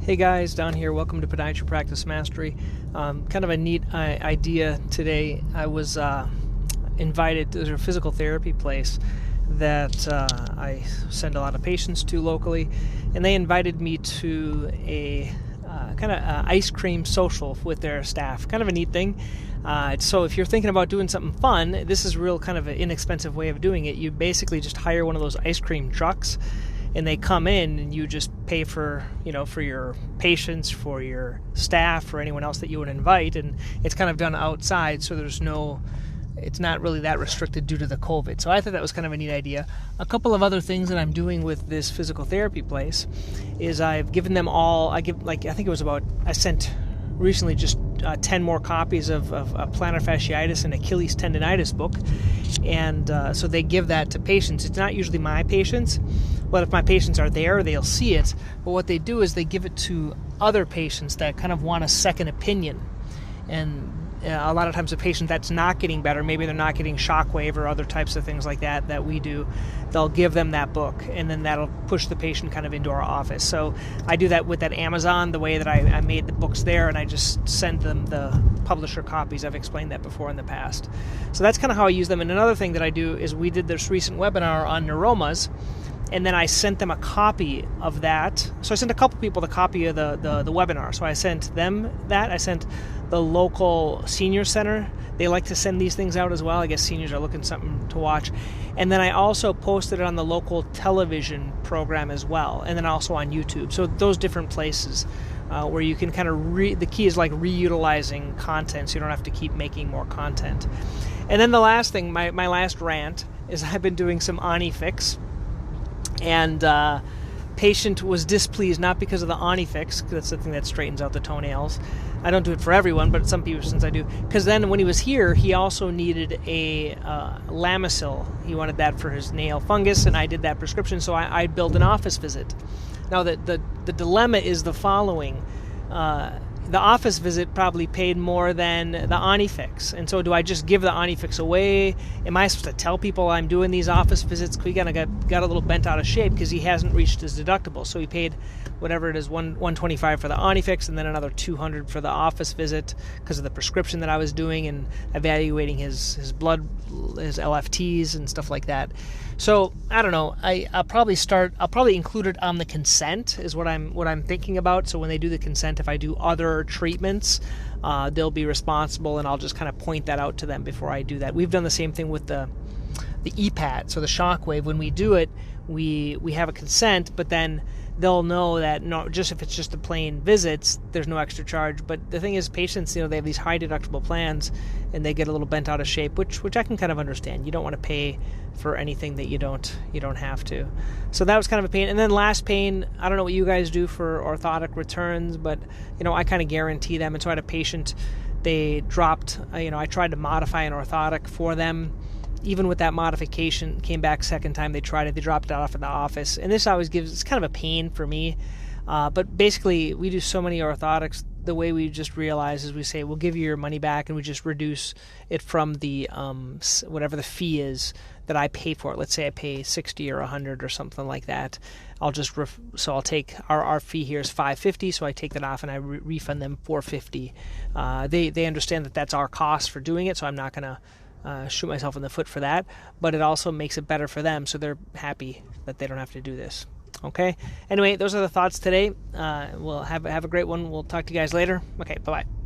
Hey guys, Don here. Welcome to Podiatry Practice Mastery. Kind of a neat idea today. I was invited to a physical therapy place that I send a lot of patients to locally, and they invited me to a kind of ice cream social with their staff. Kind of a neat thing. So if you're thinking about doing something fun, this is real kind of an inexpensive way of doing it. You basically just hire one of those ice cream trucks, and they come in and you just pay for your patients, for your staff, for anyone else that you would invite, and it's kind of done outside, so it's not really that restricted due to the COVID. So I thought that was kind of a neat idea. A couple of other things that I'm doing with this physical therapy place is I've given them all, I sent recently just 10 more copies of plantar fasciitis and Achilles tendonitis book, and so they give that to patients. It's not usually my patients, but if my patients are there, they'll see it. But what they do is they give it to other patients that kind of want a second opinion. And a lot of times a patient that's not getting better, maybe they're not getting shockwave or other types of things like that we do, they'll give them that book, and then that'll push the patient kind of into our office. So I do that with that Amazon, the way that I made the books there, and I just send them the publisher copies. I've explained that before in the past. So that's kind of how I use them. And another thing that I do is we did this recent webinar on neuromas, and then I sent them a copy of that. So I sent a couple people the copy of the webinar. So I sent them that. I sent the local senior center. They like to send these things out as well. I guess seniors are looking something to watch. And then I also posted it on the local television program as well, and then also on YouTube. So those different places where you can kind of the key is like reutilizing content, so you don't have to keep making more content. And then the last thing, my last rant, is I've been doing some Onifix. And patient was displeased, not because of the Onifix, because that's the thing that straightens out the toenails. I don't do it for everyone, but some people, since I do. Because then when he was here, he also needed a Lamisil. He wanted that for his nail fungus, and I did that prescription, so I billed an office visit. Now, the dilemma is the following. The office visit probably paid more than the Onifix. And so do I just give the Onifix away? Am I supposed to tell people I'm doing these office visits? He kind of got a little bent out of shape because he hasn't reached his deductible. So he paid whatever it is, $125 for the Onifix, and then another $200 for the office visit because of the prescription that I was doing and evaluating his blood, his LFTs and stuff like that. So I don't know. I'll probably include it on the consent is what I'm thinking about. So when they do the consent, if I do other treatments, they'll be responsible, and I'll just kind of point that out to them before I do that. We've done the same thing with the EPAT, so the shockwave. When we do it, we have a consent, but then they'll know that just if it's just the plain visits, there's no extra charge. But the thing is, patients, they have these high deductible plans, and they get a little bent out of shape, which I can kind of understand. You don't want to pay for anything that you don't have to. So that was kind of a pain. And then last pain, I don't know what you guys do for orthotic returns, but I kind of guarantee them. And so I had a patient, they dropped, I tried to modify an orthotic for them. Even with that modification, came back second time they tried it, they dropped it off in the office. And this always it's kind of a pain for me. But basically, we do so many orthotics, the way we just realize is we say, we'll give you your money back, and we just reduce it from the whatever the fee is that I pay for it. Let's say I pay $60 or $100 or something like that. I'll just I'll take our fee here is $550, so I take that off and I refund them $450. They understand that that's our cost for doing it, so I'm not going to shoot myself in the foot for that, but it also makes it better for them, so they're happy that they don't have to do this. Okay. Anyway, those are the thoughts today. We'll have a great one. We'll talk to you guys later. Okay. Bye-bye.